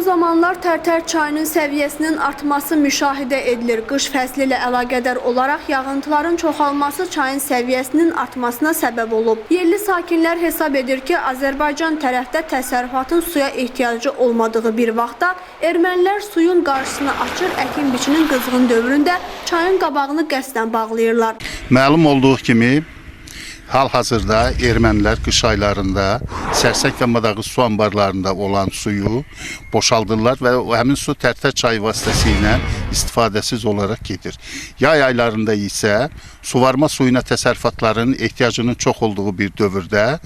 zamanlar Tərtər çayının səviyyəsinin artması müşahidə edilir. Qış fəsli ilə əlaqədar olaraq yağıntıların çoxalması çayın səviyyəsinin artmasına səbəb olub. Yerli sakinlər hesab edir ki, Azərbaycan tərəfdə təsərrüfatın suya ehtiyacı olmadığı bir vaxtda ermənilər suyun qarşısını açır, əkin-biçinin qızğın dövründə çayın qabağını qəsdən bağlayırlar. Məlum olduğu kimi, hal-hazırda ermənilər qış aylarında Sərsəng və Madağız su anbarlarında olan suyu boşaldırlar və həmin su Tərtər çayı vasitəsilə istifadəsiz olaraq gedir. Yay aylarında isə suvarma suyuna təsərrüfatların ehtiyacının çox olduğu bir dövrdə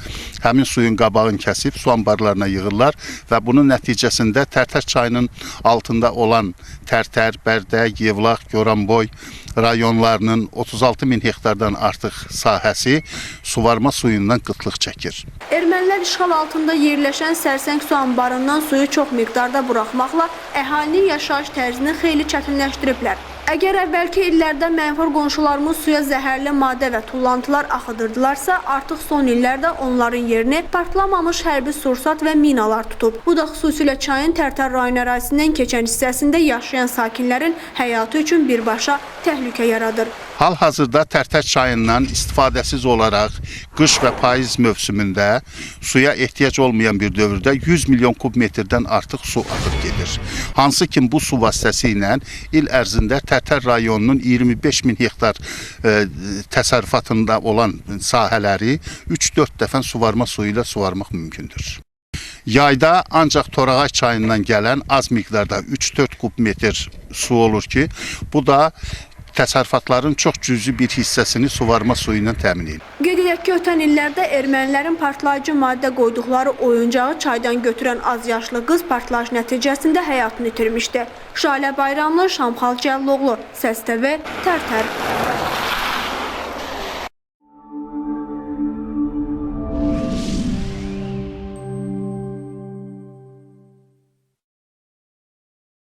həmin suyun qabağını kəsib su anbarlarına yığırlar və bunun nəticəsində Tərtər çayının altında olan Tərtər, Bərdək, Yevlax, Goranboy rayonlarının 36 min hektardan artıq sahəsi suvarma suyundan qıtlıq çəkir. Ermənilər işğal altında yerləşən Sərsəng su anbarından suyu çox miqdarda buraxmaqla əhalinin yaşayış tərzini xeyli çətinləşdiriblər. Əgər əvvəlki illərdə mənfur qonşularımız suya zəhərli maddə və tullantılar axıdırdılarsa, artıq son illərdə onların yerini partlamamış hərbi sursat və minalar tutub. Bu da xüsusilə çayın Tərtər rayon ərazisindən keçən hissəsində yaşayan sakinlərin həyatı üçün birbaşa təhlükə yaradır. Hal-hazırda Tərtər çayından istifadəsiz olaraq qış və payız mövsümündə suya ehtiyac olmayan bir dövrdə 100 milyon kub metrdən artıq su axıb gedir. Hansı ki bu su vasitəsilə il ərzində Tərtər rayonunun 25 min hektar təsərrüfatında olan sahələri 3-4 dəfə suvarma suyu ilə suvarmaq mümkündür. Yayda ancaq Torağay çayından gələn az miqdarda 3-4 kub metr su olur ki, bu da təsərrüfatların çox cüzi bir hissəsini suvarma suyu ilə təmin edir. Qeyd edək ki, ötən illərdə ermənilərin partlayıcı maddə qoyduqları oyuncağı çaydan götürən az yaşlı qız partlayış nəticəsində həyatını itirmişdi. Şalə Bayramlı, Şamxal Cəlloğlu, Səs TV, Tərtər.